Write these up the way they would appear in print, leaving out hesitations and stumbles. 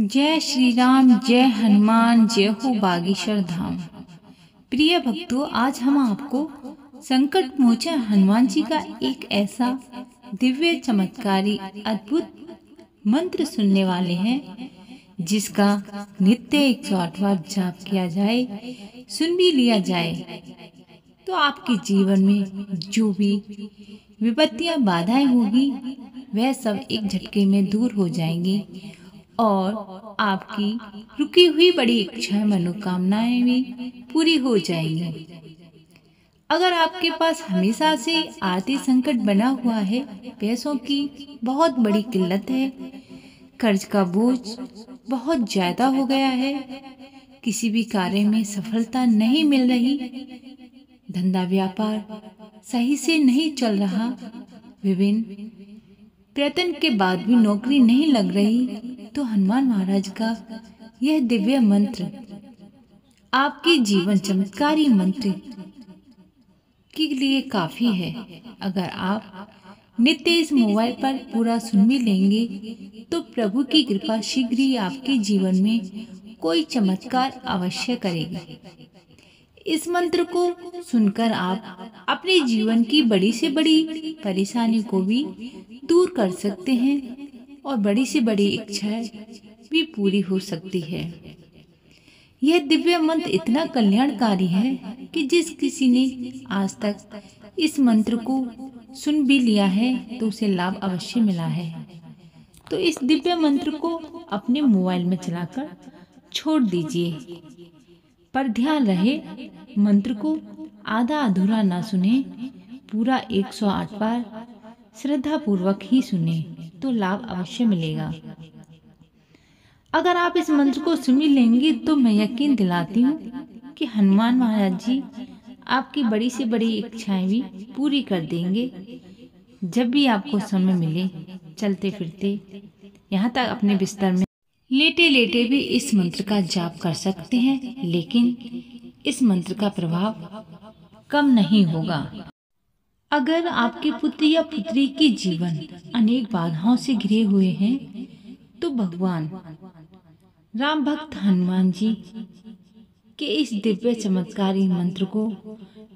जय श्री राम, जय हनुमान, जय हो बागेश्वर धाम। प्रिय भक्तों, आज हम आपको संकट मोचन हनुमान जी का एक ऐसा दिव्य चमत्कारी अद्भुत मंत्र सुनने वाले हैं जिसका नित्य 108 बार जाप किया जाए, सुन भी लिया जाए तो आपके जीवन में जो भी विपत्तियां बाधाएं होगी वह सब एक झटके में दूर हो जाएंगी और आपकी रुकी हुई बड़ी इच्छाएं, मनोकामनाएं भी पूरी हो जाएंगी। अगर आपके पास हमेशा से आर्थिक संकट बना हुआ है, पैसों की बहुत बड़ी किल्लत है, कर्ज का बोझ बहुत ज्यादा हो गया है, किसी भी कार्य में सफलता नहीं मिल रही, धंधा व्यापार सही से नहीं चल रहा, विभिन्न प्रयत्न के बाद भी नौकरी नहीं लग रही, तो हनुमान महाराज का यह दिव्य मंत्र आपके जीवन चमत्कारी मंत्र के लिए काफी है। अगर आप नित्य इस मोबाइल पर पूरा सुन भी लेंगे तो प्रभु की कृपा शीघ्र ही आपके जीवन में कोई चमत्कार अवश्य करेगी। इस मंत्र को सुनकर आप अपने जीवन की बड़ी से बड़ी परेशानी को भी दूर कर सकते हैं और बड़ी से बड़ी इच्छाएं भी पूरी हो सकती है। यह दिव्य मंत्र इतना कल्याणकारी है कि जिस किसी ने आज तक इस मंत्र को सुन भी लिया है तो उसे लाभ अवश्य मिला है। तो इस दिव्य मंत्र को अपने मोबाइल में चलाकर छोड़ दीजिए, पर ध्यान रहे मंत्र को आधा अधूरा ना सुने, पूरा 108 बार श्रद्धा पूर्वक ही सुने तो लाभ अवश्य मिलेगा। अगर आप इस मंत्र को सुन लेंगे तो मैं यकीन दिलाती हूँ कि हनुमान महाराज जी आपकी बड़ी से बड़ी इच्छाएं भी पूरी कर देंगे। जब भी आपको समय मिले, चलते फिरते, यहाँ तक अपने बिस्तर में लेटे लेटे भी इस मंत्र का जाप कर सकते हैं, लेकिन इस मंत्र का प्रभाव कम नहीं होगा। अगर आपके पुत्र या पुत्री के जीवन अनेक बाधाओं से घिरे हुए हैं तो भगवान राम भक्त हनुमान जी के इस दिव्य चमत्कारी मंत्र को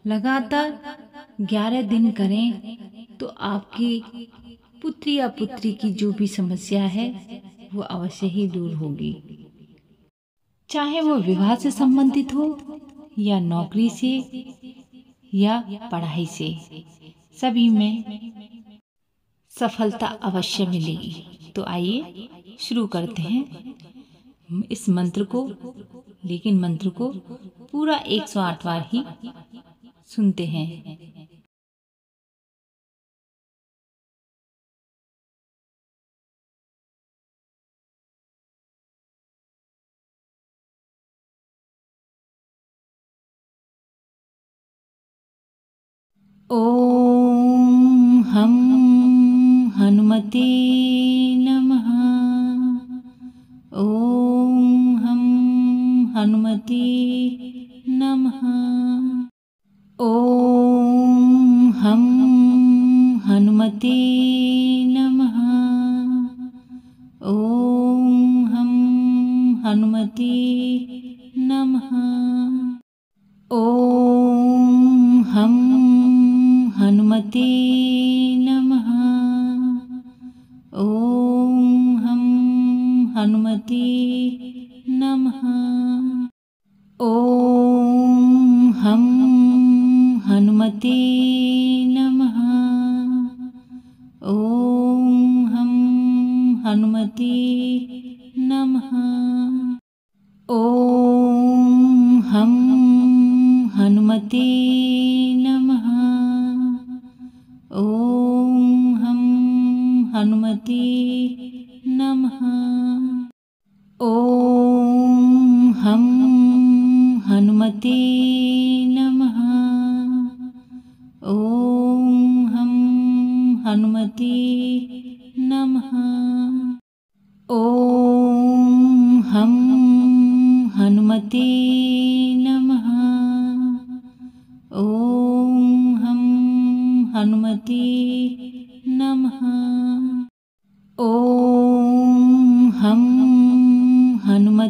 लगातार 11 दिन करें तो आपकी पुत्री या पुत्री की जो भी समस्या है वो अवश्य ही दूर होगी। चाहे वो विवाह से संबंधित हो या नौकरी से या पढ़ाई से, सभी में सफलता अवश्य मिलेगी। तो आइए शुरू करते हैं इस मंत्र को, लेकिन मंत्र को पूरा 108 बार ही सुनते हैं। ओम हम हनुमते नमः। ओम हम हनुमते नमः। ओम हम हनुमते नमः। ओम हम हनुमते नमः। ओम हम हनुमते नमः। ओम हम हनुमते नमः। ओम हम हनुमते नमः। ओम हम हनुमते नमः। ओम हम हनुमते नमः। ओम हम हनुमते नमः। ओम हम हनुमते नमः। ओम हम हनुमते नमः। ओम हम हनुमते नमः। ओम हम हनुमते नमः। ओम हम